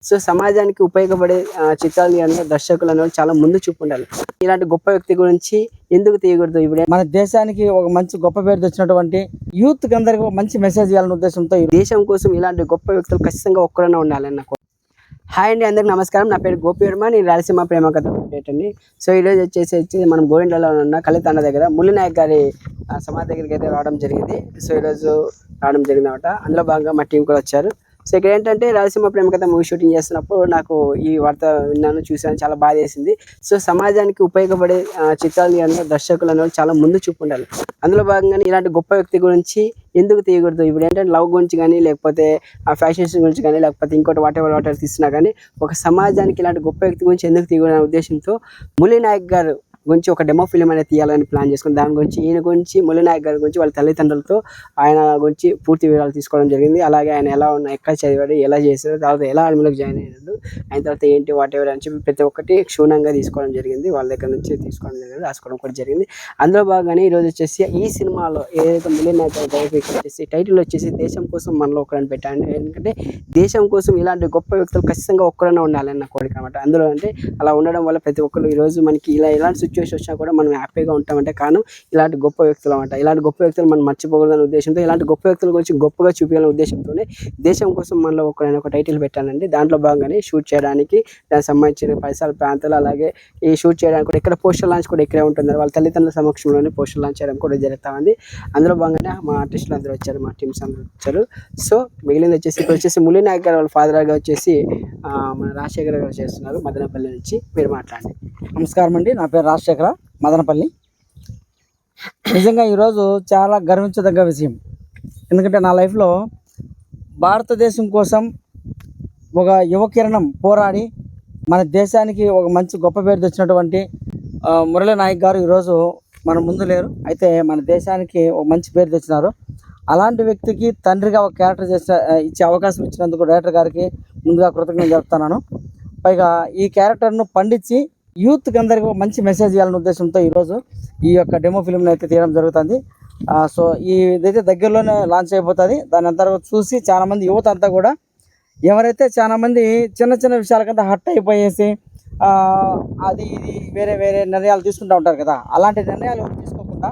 So సమాజానికి ఉపయోగపడే చిత్రాలు తీయడంలో దర్శకులు అనేవాళ్ళు చాలా ముందు చూపు ఉండాలి. ఇలాంటి గొప్ప వ్యక్తి గురించి ఎందుకు తీయకూడదు? ఇప్పుడు మన దేశానికి ఒక మంచి గొప్ప పేరు తెచ్చినటువంటి యూత్ కి అందరికి ఒక మంచి మెసేజ్ ఇవ్వాలనే ఉద్దేశంతో దేశం కోసం ఇలాంటి గొప్ప వ్యక్తులు ఖచ్చితంగా ఒక్కడైనా ఉండాలని నాకు. హాయ్ అండి, అందరికి నమస్కారం. నా పేరు గోపి వర్మ, నేను రాయలసీమ ప్రేమ కథ అప్డేట్ అండి. సో ఈరోజు వచ్చేసి మనం గోవిందలో ఉన్న కలితాండ దగ్గర మురళీనాయక్ గారి సమాధి దగ్గరికి అయితే రావడం జరిగింది. సో ఈరోజు రావడం జరిగింది అనమాట. అందులో భాగంగా మా టీం కూడా వచ్చారు. సో ఇక్కడ ఏంటంటే రాయలసీమ ప్రేమ కథ మూవీ షూటింగ్ చేస్తున్నప్పుడు నాకు ఈ వార్త విన్నాను, చూశాను, చాలా బాధ వేసింది. సో సమాజానికి ఉపయోగపడే చిత్రాలు తీయడంలో దర్శకులు అనేవాళ్ళు చాలా ముందు చూపు ఉండాలి. అందులో భాగంగానే ఇలాంటి గొప్ప వ్యక్తి గురించి ఎందుకు తీయకూడదు? ఇప్పుడు ఏంటంటే లవ్ గురించి కానీ, లేకపోతే ఫ్యాషన్స్ గురించి కానీ, లేకపోతే ఇంకోటి వాటర్ తీసినా కానీ ఒక సమాజానికి ఇలాంటి గొప్ప వ్యక్తి గురించి ఎందుకు తీయకూడదు అనే ఉద్దేశంతో మురళీనాయక్ గారు గురించి ఒక డెమో ఫిలిం అనేది తీయాలని ప్లాన్ చేసుకుని దాని గురించి ఈయన గురించి మురళీనాయక్ గారి గురించి వాళ్ళ తల్లిదండ్రులతో ఆయన గురించి పూర్తి వివరాలు తీసుకోవడం జరిగింది. అలాగే ఆయన ఎలా ఉన్నా, ఎక్కడ చదివాడు, ఎలా చేశాడు, తర్వాత ఎలా ఆర్మీలోకి జాయిన్ అయ్యాడు, ఆయన తర్వాత ఏంటి వాటెవర్ అని చెప్పి ప్రతి ఒక్కటి క్షుణ్ణంగా తీసుకోవడం జరిగింది. వాళ్ళ దగ్గర నుంచి తీసుకోవడం జరిగింది, రాసుకోవడం కూడా జరిగింది. అందులో భాగంగానే ఈరోజు వచ్చేసి ఈ సినిమాలో ఏదైతే మురళీనాయక్ గారి డైరెక్టర్ వచ్చేసి టైటిల్ వచ్చేసి దేశం కోసం మనలో ఒకరని పెట్టాను. ఎందుకంటే దేశం కోసం ఇలాంటి గొప్ప వ్యక్తులు ఖచ్చితంగా ఒక్కరైనా ఉండాలని నా కోరిక అనమాట. అందులో అంటే అలా ఉండడం వల్ల ప్రతి ఒక్కరు ఈరోజు మనకి ఇలాంటి సిచ్యువేషన్ వచ్చినా కూడా మనం హ్యాపీగా ఉంటామంటే కారణం ఇలాంటి గొప్ప వ్యక్తులు అనమాట. ఇలాంటి గొప్ప వ్యక్తులు మనం మర్చిపోకూడదనే ఉద్దేశంతో, ఇలాంటి గొప్ప వ్యక్తుల గురించి గొప్పగా చూపించాలనే ఉద్దేశంతోనే దేశం కోసం మనలో ఒక టైటిల్ పెట్టానండి. దాంట్లో భాగంగానే షూట్ చేయడానికి దానికి సంబంధించిన పరిసరాల ప్రాంతాలు, అలాగే ఈ షూట్ చేయడానికి కూడా ఇక్కడ పోస్టర్ లాంచ్ కూడా ఇక్కడే ఉంటుంది. వాళ్ళ తల్లిదండ్రుల సమక్షంలోనే పోస్టర్ లాంచ్ చేయడం కూడా జరుగుతూ ఉంది. అందులో భాగంగానే మా ఆర్టిస్టులు అందరూ వచ్చారు, మా టీమ్స్ అందరూ వచ్చారు. సో మిగిలింది వచ్చేసి ఇక్కడ వచ్చేసి మురళీనాయక్ గారు వాళ్ళ ఫాదర్గా వచ్చేసి మన రాజశేఖర్ గారు చేస్తున్నారు, మదనపల్లి నుంచి. మీరు మాట్లాడండి. నమస్కారం అండి, నా పేరు రాజశేఖర, మదనపల్లి. నిజంగా ఈరోజు చాలా గర్వించదగ్గ విషయం. ఎందుకంటే నా లైఫ్లో భారతదేశం కోసం ఒక యువకిరణం పోరాడి మన దేశానికి ఒక మంచి గొప్ప పేరు తెచ్చినటువంటి మురళీనాయక్ గారు ఈరోజు మన ముందు లేరు. అయితే మన దేశానికి ఒక మంచి పేరు తెచ్చినారు. అలాంటి వ్యక్తికి తండ్రిగా ఒక క్యారెక్టర్ ఇచ్చే అవకాశం ఇచ్చినందుకు డైరెక్టర్ గారికి ముందుగా కృతజ్ఞతలు చెప్తున్నాను. పైగా ఈ క్యారెక్టర్ను పండించి యూత్కి అందరికీ ఒక మంచి మెసేజ్ ఇవ్వాలనే ఉద్దేశంతో ఈరోజు ఈ యొక్క డెమో ఫిల్మ్ని అయితే తీయడం జరుగుతుంది. సో ఇదైతే దగ్గరలోనే లాంచ్ అయిపోతుంది. దాని అంతా చూసి చాలామంది యువత అంతా కూడా ఎవరైతే చాలామంది చిన్న చిన్న విషయాలకంతా హట్ అయిపోయేసి అది ఇది వేరే వేరే నిర్ణయాలు తీసుకుంటూ ఉంటారు కదా, అలాంటి నిర్ణయాలు ఎవరు తీసుకోకుండా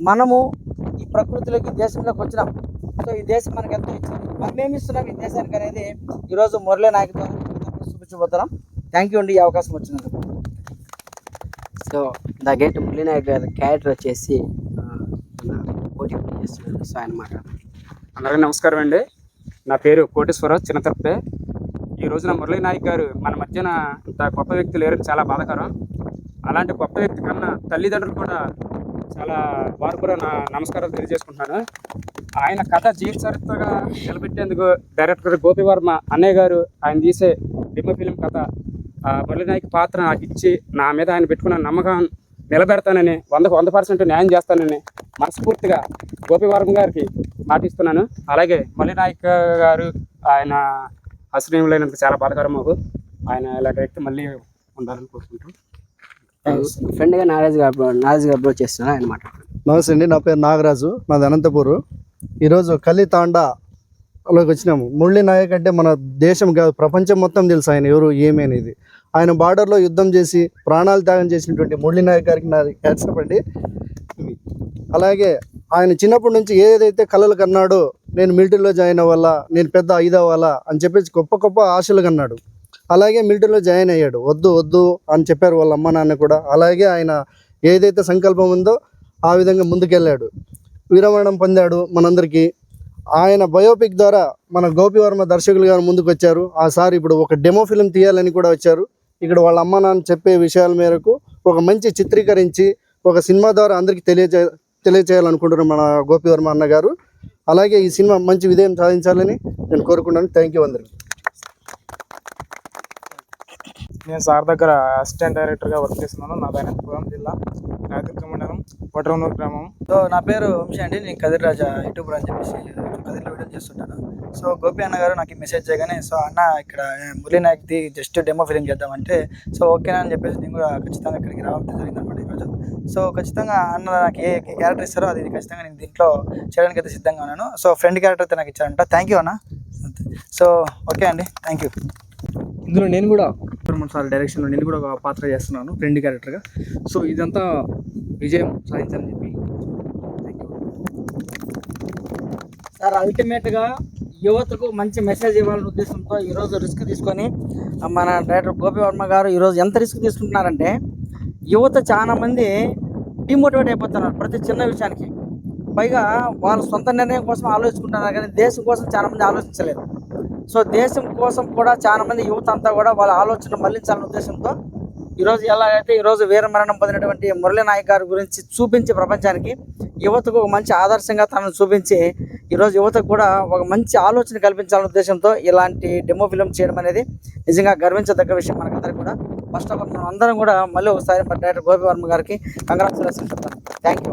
మనము ఈ ప్రకృతిలోకి దేశంలోకి వచ్చినాం. సో ఈ దేశం మనకి ఎంతో ఇచ్చింది, మనం ఏమి ఇస్తున్నాం ఈ దేశానికి అనేది ఈరోజు మురళీనాయక్ ద్వారా చూపించబోతున్నాం. థ్యాంక్ యూ అండి ఈ అవకాశం వచ్చినందుకు. సో ద గ్రేట్ మురళీనాయక్ గారి క్యారెక్టర్ వచ్చేసి పోటీ చేస్తున్నారు. సో ఆయన మాట్లాడారు. అందరికీ నమస్కారం అండి. నా పేరు కోటేశ్వరరావు, చిన్న తిరుపతి. ఈ రోజున మురళీనాయక్ గారు మన మధ్యన ఇంత గొప్ప వ్యక్తి లేరని చాలా బాధాకరం. అలాంటి గొప్ప వ్యక్తి కన్నా తల్లిదండ్రులు కూడా చాలా వారు కూడా నా నమస్కారాలు తెలియజేసుకుంటున్నాను. ఆయన కథ జీవిత చరిత్రగా నిలబెట్టేందుకు డైరెక్టర్ గోపి వర్మ అన్నయ్య గారు ఆయన తీసే డెమో ఫిలిం కథ మురళీనాయక్ పాత్ర నాకు ఇచ్చి నా మీద ఆయన పెట్టుకున్న నమ్మకం నిలబెడతానని 100% న్యాయం చేస్తానని మనస్ఫూర్తిగా గోపి వర్మ గారికి మాటిస్తున్నాను. అలాగే మురళీనాయక్ గారు ఆయన అశ్రయములైనందుకు చాలా బాధాకరం మాకు. ఆయన ఇలాంటి వ్యక్తి మళ్ళీ ఉండాలని కోరుకుంటాం. ఫ్రెండ్గా నాగరాజు గారు అప్రోచ్ చేస్తున్నారు, ఆయన మాట్లాడుతున్నారు. నమస్తే అండి, నా పేరు నాగరాజు, నాది అనంతపూరు. ఈరోజు కలితాండలోకి వచ్చినాము. మురళీనాయక్ అంటే మన దేశం కాదు ప్రపంచం మొత్తం తెలుసు ఆయన ఎవరు ఏమి అనేది. ఆయన బార్డర్లో యుద్ధం చేసి ప్రాణాలు త్యాగం చేసినటువంటి మురళీనాయక్ గారికి నా హ్యాట్సప్ అండి. అలాగే ఆయన చిన్నప్పటి నుంచి ఏదైతే కలలు కన్నాడో, నేను మిలిటరీలో జాయిన్ అవ్వాలా, నేను పెద్ద అవ్వాలా అని చెప్పేసి గొప్ప గొప్ప ఆశలు కన్నాడు. అలాగే మిలిటరీలో జాయిన్ అయ్యాడు. వద్దు వద్దు అని చెప్పారు వాళ్ళ అమ్మ నాన్న కూడా. అలాగే ఆయన ఏదైతే సంకల్పం ఉందో ఆ విధంగా ముందుకెళ్ళాడు, విరమణం పొందాడు మనందరికీ. ఆయన బయోపిక్ ద్వారా మన గోపి వర్మ దర్శకులు గారు ముందుకు వచ్చారు. ఆ సార్ ఇప్పుడు ఒక డెమో ఫిల్మ్ తీయాలని కూడా వచ్చారు. ఇక్కడ వాళ్ళ అమ్మ నాన్న చెప్పే విషయాల మేరకు ఒక మంచి చిత్రీకరించి ఒక సినిమా ద్వారా అందరికీ తెలియచేయాలనుకుంటున్నారు మన గోపి వర్మ అన్న గారు. అలాగే ఈ సినిమా మంచి విజయం సాధించాలని నేను కోరుకుంటాను. థ్యాంక్ యూ అందరికీ. నేను సార్ దగ్గర అసిస్టెంట్ డైరెక్టర్గా వర్క్ చేస్తున్నాను. నా అనంతపురం జిల్లా రాయదుర్గ మండలం వడ్రవనూరు గ్రామం. సో నా పేరు వంశీ అండి, నేను కదిర్రాజా యూట్యూబర్ అని చెప్పేసి కదిర్లో వీడియో చేస్తుంటాను. సో గోపి అన్న గారు నాకు మెసేజ్ చేయగానే, సో అన్న ఇక్కడ మురళీనాయక్ది జస్ట్ డెమో ఫిలిం చేద్దామంటే సో ఓకేనా అని చెప్పేసి నేను కూడా ఖచ్చితంగా ఇక్కడికి రావడం జరిగింది అనమాట ఈరోజు. సో ఖచ్చితంగా అన్న నాకు ఏ క్యారెక్టర్ ఇస్తారో అది ఖచ్చితంగా నేను దీంట్లో చేయడానికి అయితే సిద్ధంగా ఉన్నాను. సో ఫ్రెండ్ క్యారెక్టర్ అయితే నాకు ఇచ్చారంట. థ్యాంక్ యూ అన్న. సో ఓకే అండి, థ్యాంక్ యూ. ఇందులో నేను కూడా సార్ డైరెక్షన్లో నేను కూడా ఒక పాత్ర చేస్తున్నాను, ఫ్రెండ్ క్యారెక్టర్గా. సో ఇదంతా విజయం సాధించాలని చెప్పి థ్యాంక్ యూ. సార్ అల్టిమేట్గా యువతకు మంచి మెసేజ్ ఇవ్వాలనే ఉద్దేశంతో ఈరోజు రిస్క్ తీసుకొని మన డైరెక్టర్ గోపి వర్మ గారు ఈరోజు ఎంత రిస్క్ తీసుకుంటున్నారంటే యువత చాలా మంది డిమోటివేట్ అయిపోతున్నారు ప్రతి చిన్న విషయానికి. పైగా వాళ్ళ సొంత నిర్ణయం కోసం ఆలోచించుకుంటున్నారు కానీ దేశం కోసం చాలా మంది ఆలోచించలేరు. సో దేశం కోసం కూడా చాలా మంది యువత అంతా కూడా వాళ్ళ ఆలోచన మళ్లించాలనే ఉద్దేశంతో ఈరోజు ఎలాగైతే ఈరోజు వీరమరణం పొందినటువంటి మురళీ నాయక్ గారి గురించి చూపించి ప్రపంచానికి యువతకు ఒక మంచి ఆదర్శంగా తనను చూపించి ఈరోజు యువతకు కూడా ఒక మంచి ఆలోచన కల్పించాలనే ఉద్దేశంతో ఇలాంటి డెమో ఫిల్మ్ చేయడం అనేది నిజంగా గర్వించదగ్గ విషయం మనకందరికీ కూడా. ఫస్ట్ ఆఫ్ ఆల్ మనం అందరం కూడా మళ్ళీ ఒకసారి డైరెక్టర్ గోపి వర్మ గారికి కంగ్రాచులేషన్స్ చెప్తాను. Thank you.